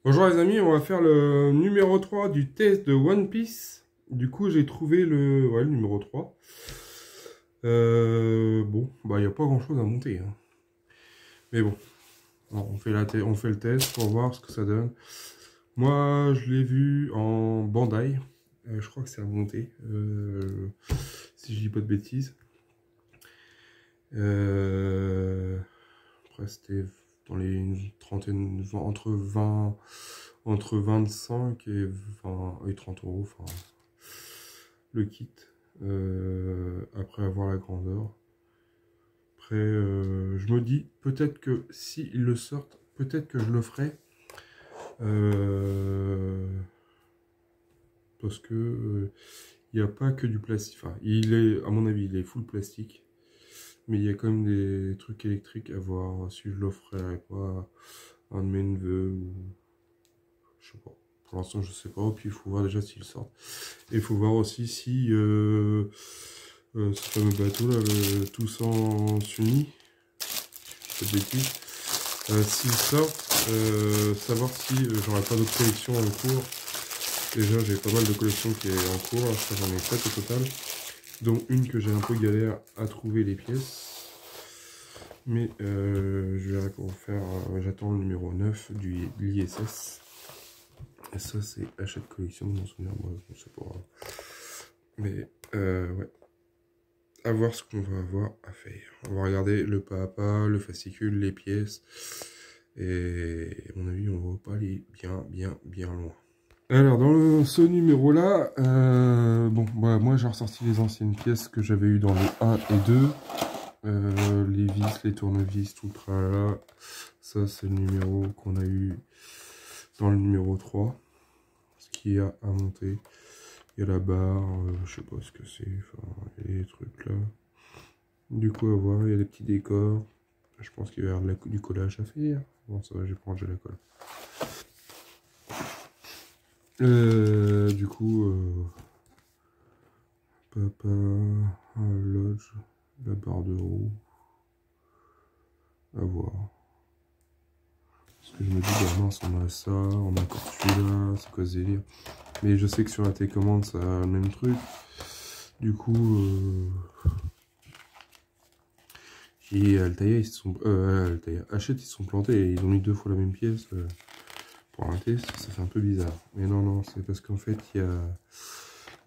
Bonjour les amis, on va faire le numéro 3 du test de One Piece. Du coup, j'ai trouvé le numéro 3. Bon, bah il n'y a pas grand chose à monter, hein. Mais bon, on fait on fait le test pour voir ce que ça donne. Moi, je l'ai vu en Bandai. Je crois que c'est à monter, si je dis pas de bêtises. Après, c'était dans les trentaine, entre 25 et 20 et 30 euros, enfin, le kit, après avoir la grandeur. Après, je me dis, peut-être que s'ils le sortent, peut-être que je le ferai. Parce que il n'y a pas que du plastique. Enfin, il est, à mon avis, il est full plastique. Mais il y a quand même des trucs électriques à voir. Si je l'offrirais pas à un de mes neveux ou je sais pas. Pour l'instant, je sais pas. Puis il faut voir déjà s'il sort. Et il faut voir aussi si ce fameux bateau là, le Toussaint Sunny, pas de bêtises, s'il sort, savoir si j'aurai pas d'autres collections en cours. Déjà, j'ai pas mal de collections qui est en cours. Là, j'en ai 7 au total. Dont une que j'ai un peu galère à trouver les pièces. Mais je verrai comment faire. J'attends le numéro 9 de l'ISS. Et ça, c'est achat de collection, je m'en souviens, moi, je sais pas. Mais ouais. À voir ce qu'on va avoir à faire. On va regarder le pas à pas, le fascicule, les pièces. Et à mon avis, on va pas aller bien loin. Alors, dans ce numéro-là, bon, bah, moi j'ai ressorti les anciennes pièces que j'avais eues dans le 1 et 2. Les vis, les tournevis, tout le tralala. Ça, c'est le numéro qu'on a eu dans le numéro 3. Ce qu'il y a à monter. Il y a la barre, je sais pas ce que c'est, enfin, les trucs là. Du coup, à voir, il y a des petits décors. Je pense qu'il va y avoir du collage à faire. Bon, ça va, j'ai pas rangé la colle. Du coup, papa, lodge, la barre de roue. À voir. Parce que je me dis, bah mince, on a ça, on a encore celui-là, c'est quoi ce délire? Mais je sais que sur la télécommande, ça a le même truc. Du coup, et Altaïa, ils se sont. Altaïa, Hachette, ils se sont plantés et ils ont mis 2 fois la même pièce. Pour un test, ça fait un peu bizarre. Mais non, c'est parce qu'en fait, il y a.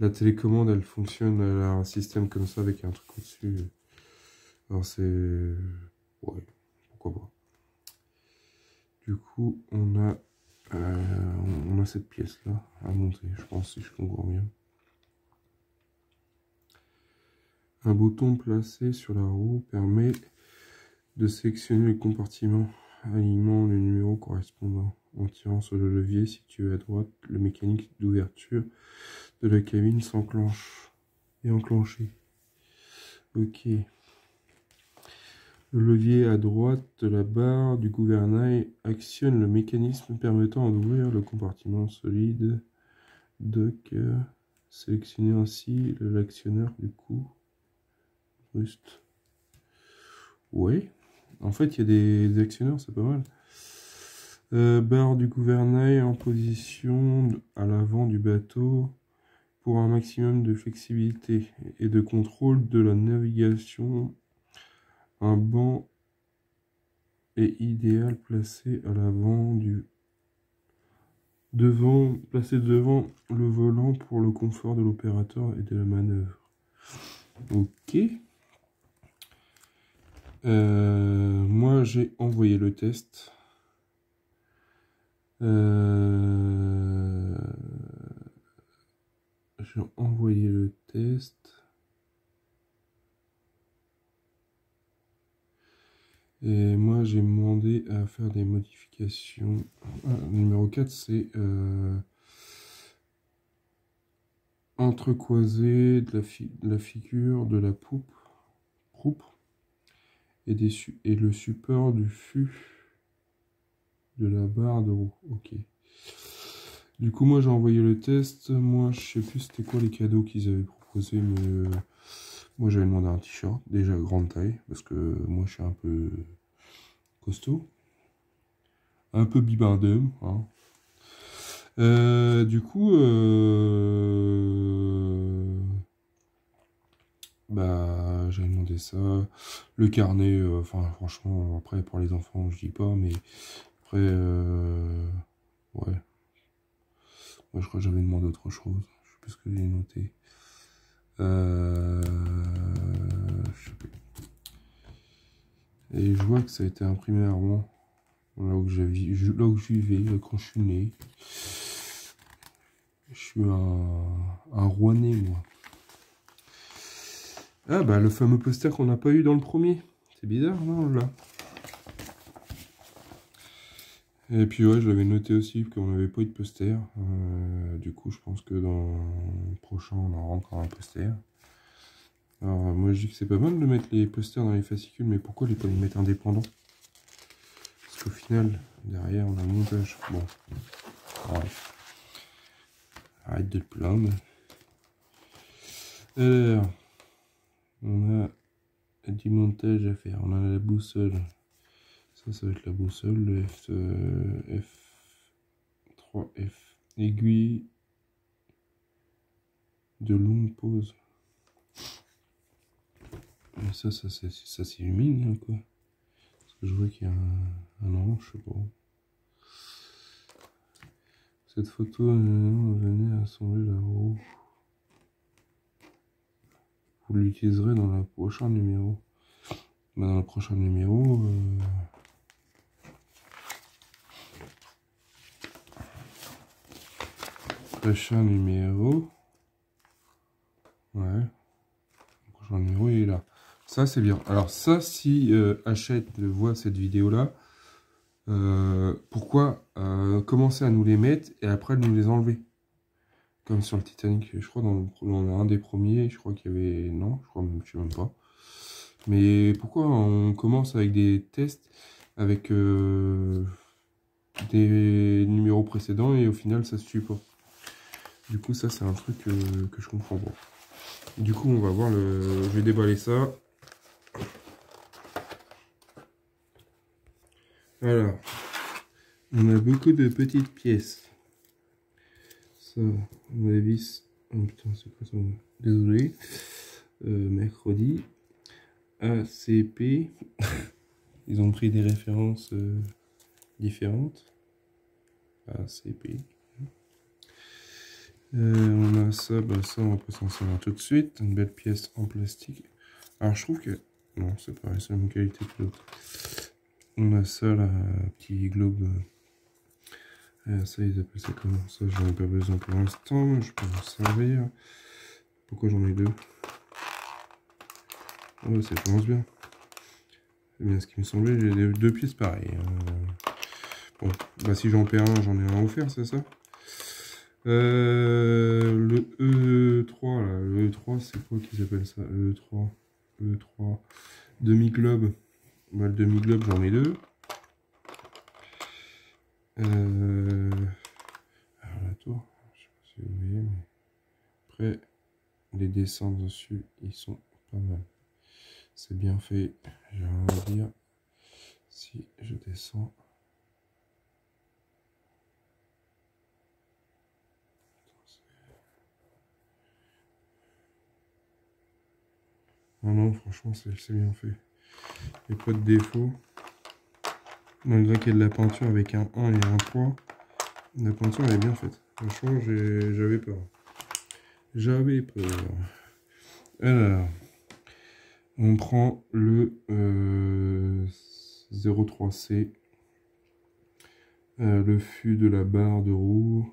La télécommande, elle fonctionne, elle a un système comme ça avec un truc au-dessus. Alors c'est... Ouais, pourquoi pas. Du coup, on a cette pièce-là à monter, je pense, si je comprends bien. Un bouton placé sur la roue permet de sélectionner le compartiment alignant le numéro correspondant. En tirant sur le levier situé à droite, le mécanisme d'ouverture de la cabine s'enclenche et enclenché. Ok. Le levier à droite de la barre du gouvernail actionne le mécanisme permettant d'ouvrir le compartiment solide. Dock, sélectionnez ainsi l'actionneur du coup. Rust. Ouais. En fait, il y a des actionneurs, c'est pas mal. Barre du gouvernail en position à l'avant du bateau pour un maximum de flexibilité et de contrôle de la navigation. Un banc est idéal placé à l'avant placé devant le volant pour le confort de l'opérateur et de la manœuvre. Ok. Moi j'ai envoyé le test. J'ai envoyé le test. Et moi j'ai demandé à faire des modifications. Numéro 4 c'est entrecroiser de la figure de la poupe et le support du fût de la barre de roue. Ok. Du coup, moi j'ai envoyé le test. Moi, je sais plus c'était quoi les cadeaux qu'ils avaient proposé, mais moi j'avais demandé un t-shirt, déjà grande taille, parce que moi je suis un peu costaud, un peu bibardum, hein. Du coup, bah, j'ai demandé ça. Le carnet, enfin, franchement, après, pour les enfants, je dis pas, mais après, ouais. Moi, je crois que j'avais demandé autre chose. Je sais plus ce que j'ai noté. Euh, je sais plus. Et je vois que ça a été imprimé à Rouen, là où là où je vivais, quand je suis né. Je suis un Rouennais, moi. Ah bah, le fameux poster qu'on n'a pas eu dans le premier. C'est bizarre, non, là. Et puis ouais, je l'avais noté aussi qu'on n'avait pas eu de poster. Du coup, je pense que dans le prochain, on aura encore un poster. Alors, moi, je dis que c'est pas mal de mettre les posters dans les fascicules, mais pourquoi pas les mettre indépendants? Parce qu'au final, derrière, on a un montage. Bon, ouais. Arrête de te plaindre. Alors, on a du montage à faire. On a la boussole. Ça va être la boussole, le F3F. Aiguille de longue pause. Mais ça s'illumine, quoi. Parce que je vois qu'il y a un orange, je sais pas. Cette photo, venez assembler la roue. Vous l'utiliserez dans le prochain numéro. Bah, dans le prochain numéro, ouais, le prochain numéro il est là. Ça c'est bien. Alors ça, si Hachette voit cette vidéo là, pourquoi commencer à nous les mettre et après nous les enlever? Comme sur le Titanic, je crois dans un des premiers, je crois qu'il y avait... Non, je sais même pas. Mais pourquoi on commence avec des tests avec des numéros précédents et au final ça se suit pas? Du coup ça c'est un truc que je comprends pas. Du coup on va voir le... Je vais déballer ça. Alors, on a beaucoup de petites pièces. Ça, on a la vis. Oh putain, c'est quoi ça? Désolé. Mercredi. ACP. Ils ont pris des références différentes. ACP. On a ça, bah ça on va pas s'en servir tout de suite. Une belle pièce en plastique. Alors je trouve que... Non, c'est pareil, c'est la même qualité que l'autre. On a ça là, petit globe. Ça, ils appellent ça comment? Ça, j'en ai pas besoin pour l'instant, mais je peux m'en servir. Pourquoi j'en ai deux? Oh, ça commence bien. C'est bien ce qui me semblait, j'ai deux pièces pareilles. Bon, bah si j'en perds un, j'en ai un offert, c'est ça? Le E3, là, le E3, c'est quoi qu'ils appellent ça? E3, E3, demi-globe. Bah, le demi-globe, j'en ai deux. Alors la tour, je sais pas si vous voyez, mais après, les dessins dessus, ils sont pas mal. C'est bien fait, j'ai rien à dire. Si je descends... Non, non, franchement, c'est bien fait. Il n'y a pas de défaut. Malgré qu'il y ait de la peinture avec un 1 et un 3, la peinture elle est bien faite. Franchement, j'avais peur. J'avais peur. Alors, on prend le 03C, le fût de la barre de roue.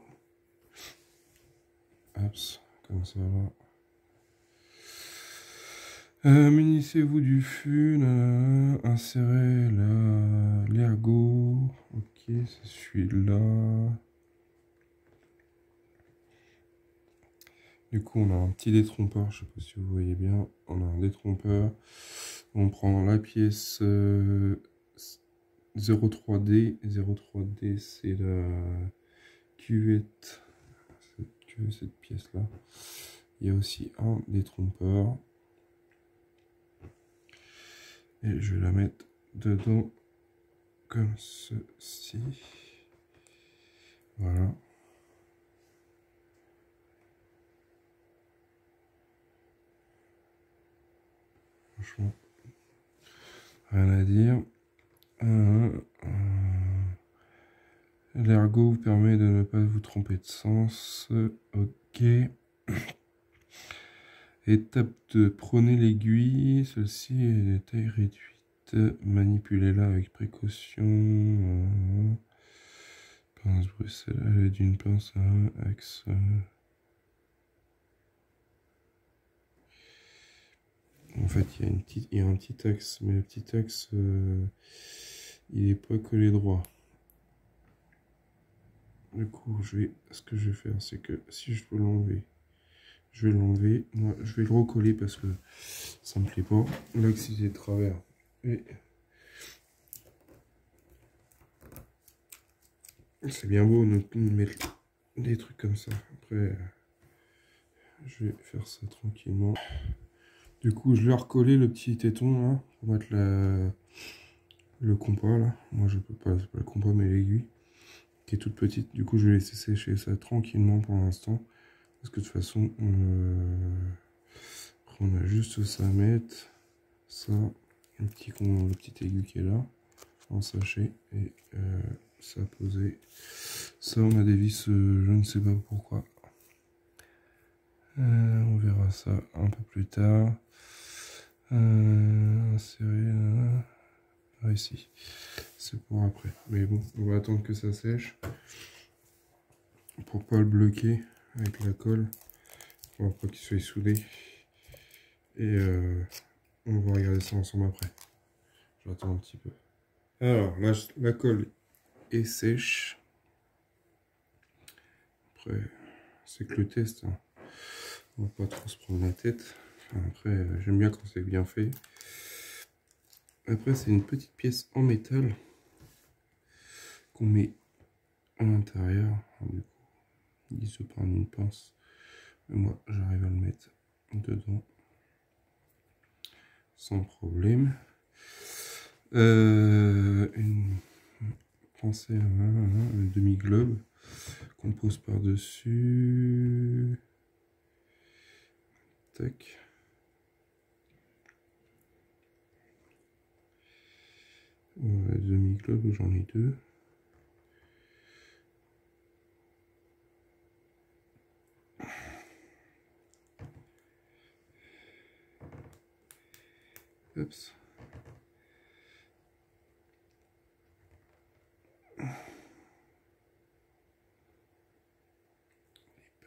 Hop, comme ça là. Munissez-vous du fût, insérez l'ergot. Ok, c'est celui-là. Du coup, on a un petit détrompeur, je sais pas si vous voyez bien. On a un détrompeur. On prend la pièce 03D. 03D, c'est la cuvette. Cette pièce-là. Il y a aussi un détrompeur. Et je vais la mettre dedans comme ceci. Voilà. franchement, rien à dire. L'ergot vous permet de ne pas vous tromper de sens. Ok. Étape 2. Prenez l'aiguille. Celle-ci est de taille réduite. Manipulez-la avec précaution. Pince Bruxelles. À l'aide d'une pince à axe. En fait, il y a un petit axe, mais le petit axe, il n'est pas collé droit. Du coup, ce que je vais faire, c'est que si je peux l'enlever, je vais l'enlever. Moi, je vais le recoller parce que ça me plaît pas. L'axe, il est de travers. Et c'est bien beau de mettre des trucs comme ça. Après, je vais faire ça tranquillement. Du coup, je vais recoller le petit téton là pour mettre le compas là. Moi, je peux pas, c'est pas le compas, mais l'aiguille qui est toute petite. Du coup, je vais laisser sécher ça tranquillement pour l'instant. Parce que de toute façon, après, on a juste ça à mettre. Ça, le petit aigu qui est là, en sachet. Et ça posé. Ça, on a des vis, je ne sais pas pourquoi. On verra ça un peu plus tard. Insérer là. Ici. C'est pour après. Mais bon, on va attendre que ça sèche. Pour pas le bloquer avec la colle. Pour pas qu'il soit soudé. Et on va regarder ça ensemble après. J'attends un petit peu. Alors, là, la colle est sèche. Après, c'est que le test. Hein. On va pas trop se prendre la tête. Enfin, après, j'aime bien quand c'est bien fait. Après, c'est une petite pièce en métal qu'on met à l'intérieur. Du coup, il se prend une pince. Mais moi, j'arrive à le mettre dedans sans problème. Une pensée à un demi-globe qu'on pose par-dessus. Tac. Demi-globe, j'en ai deux. Oups.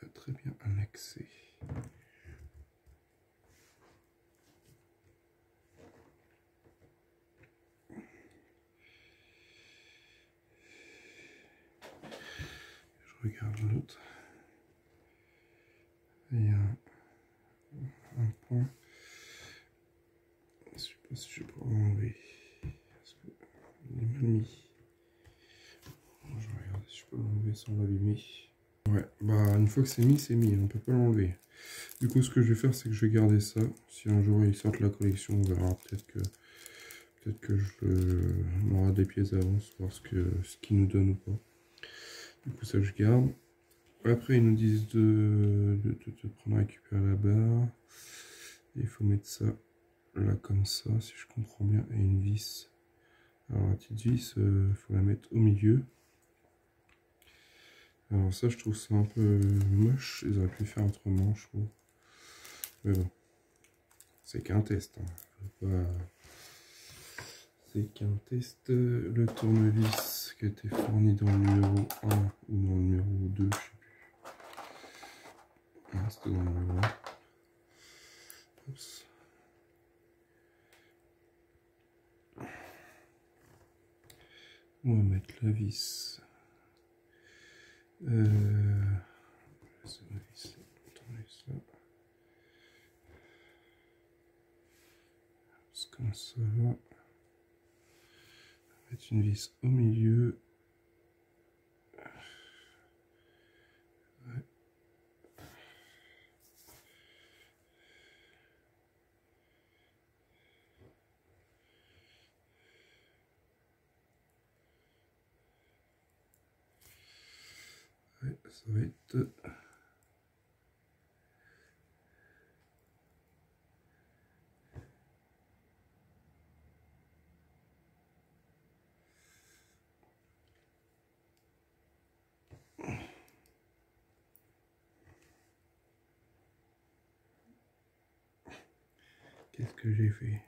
Pas très bien annexé. Je regarde l'autre. Il y a un point. Je sais pas si je peux l'enlever. Parce que il est mal mis. Je vais regarder si je peux l'enlever sans l'abîmer. Ouais, bah une fois que c'est mis, on peut pas l'enlever. Du coup, ce que je vais faire, c'est que je vais garder ça. Si un jour ils sortent la collection, on verra. Peut-être que on aura des pièces d'avance, voir ce qu'ils nous donnent ou pas. Du coup, ça je garde. Après, ils nous disent de prendre à récupérer la barre. Il faut mettre ça là comme ça, si je comprends bien, et une vis. Alors la petite vis, il faut la mettre au milieu. Alors ça, je trouve ça un peu moche. Ils auraient pu faire autrement, je trouve. Mais bon, c'est qu'un test. Hein. C'est qu'un test. Le tournevis qui a été fourni dans le numéro 1 ou dans le numéro 2, je sais plus. Ah, c'était dans le numéro 1. Oups. On va mettre la vis. C'est la vis. Tourner ça. C'est comme ça. On va mettre une vis au milieu. Ouais. Ouais, ça va être... Qu'est-ce que j'ai fait?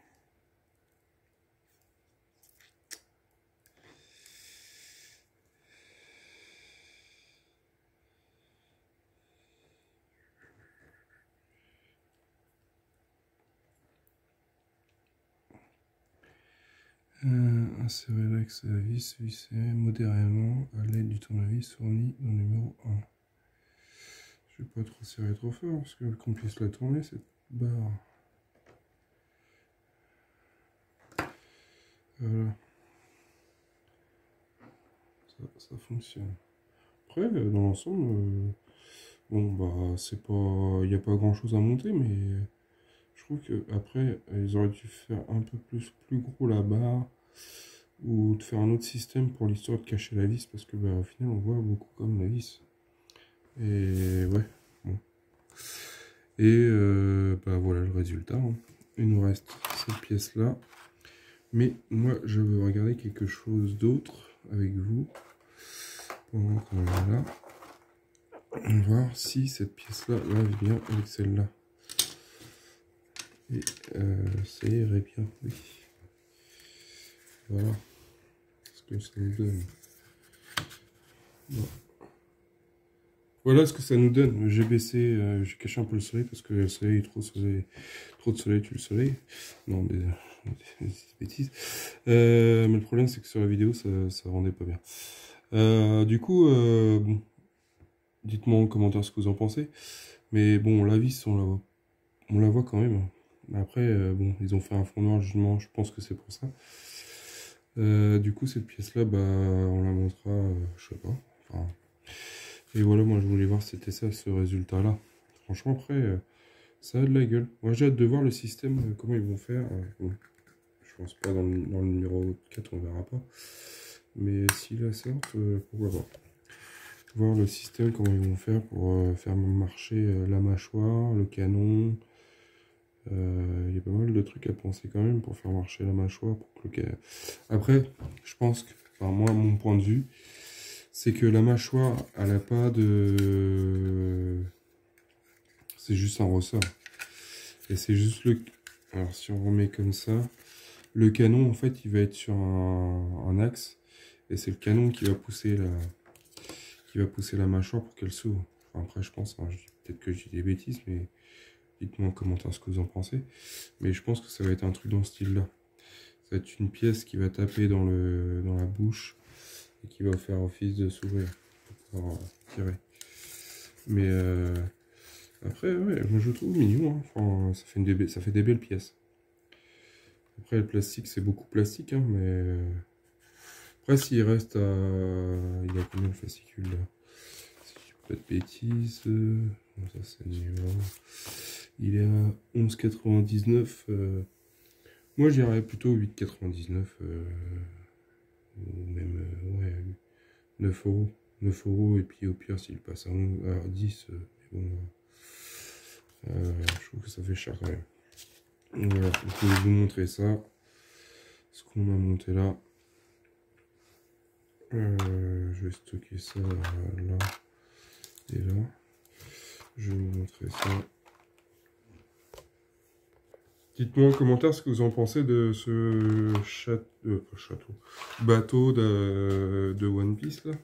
Insérer l'axe à la vis, visser modérément à l'aide du tournevis fourni au numéro 1. Je vais pas trop serrer trop fort parce que qu'on puisse la tourner cette barre. Voilà. Ça fonctionne. Après, dans l'ensemble, bon bah c'est pas. Il n'y a pas grand chose à monter, mais je trouve que après ils auraient dû faire un peu plus gros la barre. Ou de faire un autre système pour l'histoire de cacher la vis, parce que bah, au final on voit beaucoup comme la vis. Et ouais, bon. Et bah voilà le résultat, hein. Il nous reste cette pièce là. Mais moi je veux regarder quelque chose d'autre avec vous. Pendant qu'on est là. On va voir si cette pièce là va bien avec celle-là. Et ça irait bien, oui. Voilà. Ce que ça nous donne. Bon. Voilà ce que ça nous donne. J'ai baissé, j'ai caché un peu le soleil parce que le soleil, trop de soleil tue le soleil. Non, des bêtises. Mais le problème, c'est que sur la vidéo, ça rendait pas bien. Du coup, bon, dites-moi en commentaire ce que vous en pensez. Mais bon, la vis, on la voit quand même. Après, bon, ils ont fait un fond noir, justement, je pense que c'est pour ça. Du coup, cette pièce-là, bah, on la montrera, je sais pas. Enfin, et voilà, moi je voulais voir si c'était ça, ce résultat-là. Franchement, après, ça a de la gueule. Moi j'ai hâte de voir le système, comment ils vont faire. Bon, je pense pas dans le numéro 4, on verra pas. Mais s'ils la sortent, pourquoi pas. Voir le système, comment ils vont faire pour faire marcher la mâchoire, le canon. Il y a pas mal de trucs à penser quand même pour faire marcher la mâchoire. Pour que Après, je pense que, enfin moi, mon point de vue, c'est que la mâchoire, elle a pas de... C'est juste un ressort. Et c'est juste le... Alors si on remet comme ça, le canon, en fait, il va être sur un axe. Et c'est le canon qui va pousser la mâchoire pour qu'elle s'ouvre. Enfin, après, je pense, hein, peut-être que je dis des bêtises, mais dites-moi en commentaire ce que vous en pensez. Mais je pense que ça va être un truc dans ce style-là. Ça va être une pièce qui va taper dans la bouche et qui va faire office de s'ouvrir pour pouvoir tirer. Mais après, ouais, moi je le trouve mignon, hein. Enfin, ça fait des belles pièces. Après, le plastique, c'est beaucoup plastique, hein, mais après, s'il reste à... Il y a combien de fascicules là? Si je dis pas de bêtises, bon, ça c'est numéro. Il est à 11,99. Moi, j'irais plutôt 8,99. Ou même, ouais, 9 euros. 9 euros, et puis au pire, s'il passe à 10, mais bon, je trouve que ça fait cher quand même. Voilà, je vais vous montrer ça. Ce qu'on a monté là. Je vais stocker ça là et là. Je vais vous montrer ça. Dites-moi en commentaire ce que vous en pensez de ce bateau de One Piece là.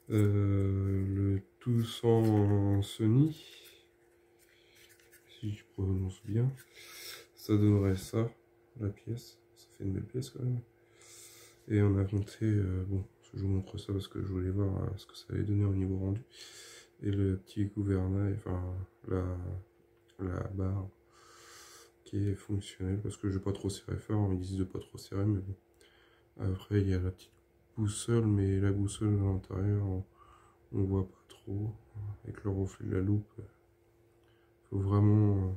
Le Toussaint Sony, si je prononce bien. Ça donnerait ça, la pièce. Ça fait une belle pièce quand même. Et on a monté, bon, je vous montre ça parce que je voulais voir ce que ça allait donner au niveau rendu. Et le petit gouvernail, enfin la barre qui est fonctionnelle parce que je vais pas trop serrer fort, ils disent de pas trop serrer, mais bon. Après il y a la petite boussole, mais la boussole à l'intérieur on voit pas trop avec le reflet de la loupe. Faut vraiment.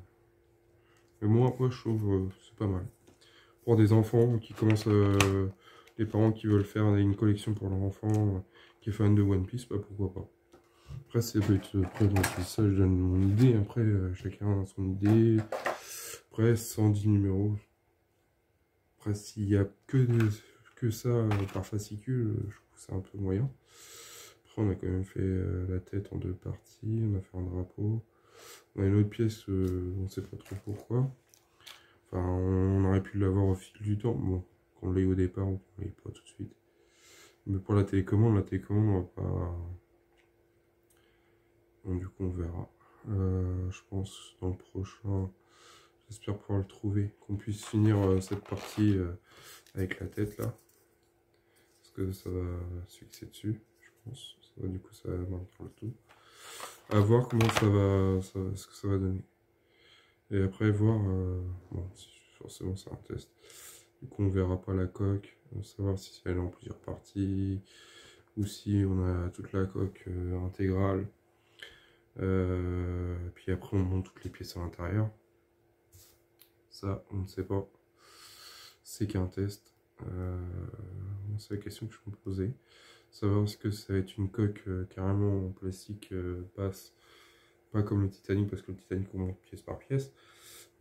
Mais moi je trouve c'est pas mal. Pour des enfants qui commencent, les parents qui veulent faire une collection pour leur enfant qui est fan de One Piece, bah pourquoi pas. Après, ça peut être ça, je donne mon idée. Après, chacun a son idée. Après, 110 numéros. Après, s'il y a que ça par fascicule, je trouve que c'est un peu moyen. Après, on a quand même fait la tête en 2 parties. On a fait un drapeau. On a une autre pièce, on ne sait pas trop pourquoi. Enfin, on aurait pu l'avoir au fil du temps. Bon, qu'on l'ait au départ, on ne l'ait pas tout de suite. Mais pour la télécommande, on va pas... Bon, du coup, on verra. Je pense dans le prochain, j'espère pouvoir le trouver, qu'on puisse finir cette partie avec la tête là. Parce que ça va se fixer dessus, je pense. Du coup, ça va maintenir le tout. À voir comment ce que ça va donner. Et après, voir, bon, forcément, c'est un test. Du coup, on verra pas la coque, savoir si elle est en plusieurs parties, ou si on a toute la coque intégrale. Puis après, on monte toutes les pièces à l'intérieur. Ça, on ne sait pas. C'est qu'un test. C'est la question que je me posais. Savoir est-ce que ça va être une coque carrément en plastique basse, pas comme le Titanic, parce que le Titanic on monte pièce par pièce.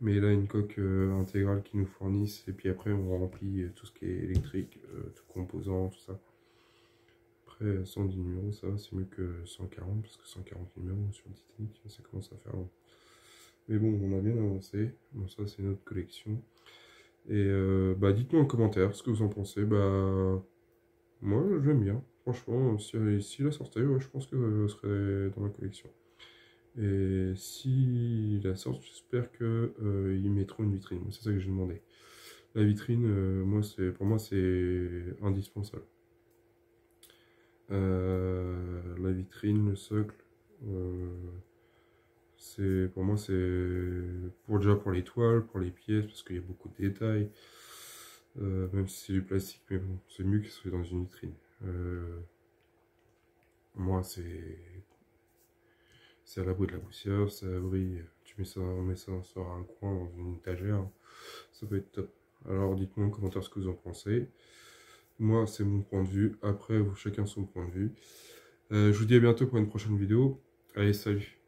Mais là, une coque intégrale qui nous fournissent, et puis après, on remplit tout ce qui est électrique, tout composant, tout ça. Après, 110 numéros, ça va, c'est mieux que 140, parce que 140 numéros sur le Titanic, ça commence à faire long. Mais bon, on a bien avancé. Bon, ça, c'est notre collection. Et bah, dites-moi en commentaire ce que vous en pensez. Bah, moi, j'aime bien. Franchement, si la sortait, ouais, je pense que ce serait dans ma collection. Et si la sort, j'espère que ils mettront une vitrine. C'est ça que j'ai demandé. La vitrine, pour moi, c'est indispensable. La vitrine, le socle, pour moi, c'est déjà pour les toiles, pour les pièces, parce qu'il y a beaucoup de détails. Même si c'est du plastique, mais bon, c'est mieux qu'il soit dans une vitrine. Moi, c'est à l'abri de la poussière, c'est à l'abri, on met ça sur un coin, dans une étagère, ça peut être top. Alors dites-moi en commentaire ce que vous en pensez. Moi, c'est mon point de vue. Après, chacun son point de vue. Je vous dis à bientôt pour une prochaine vidéo. Allez, salut!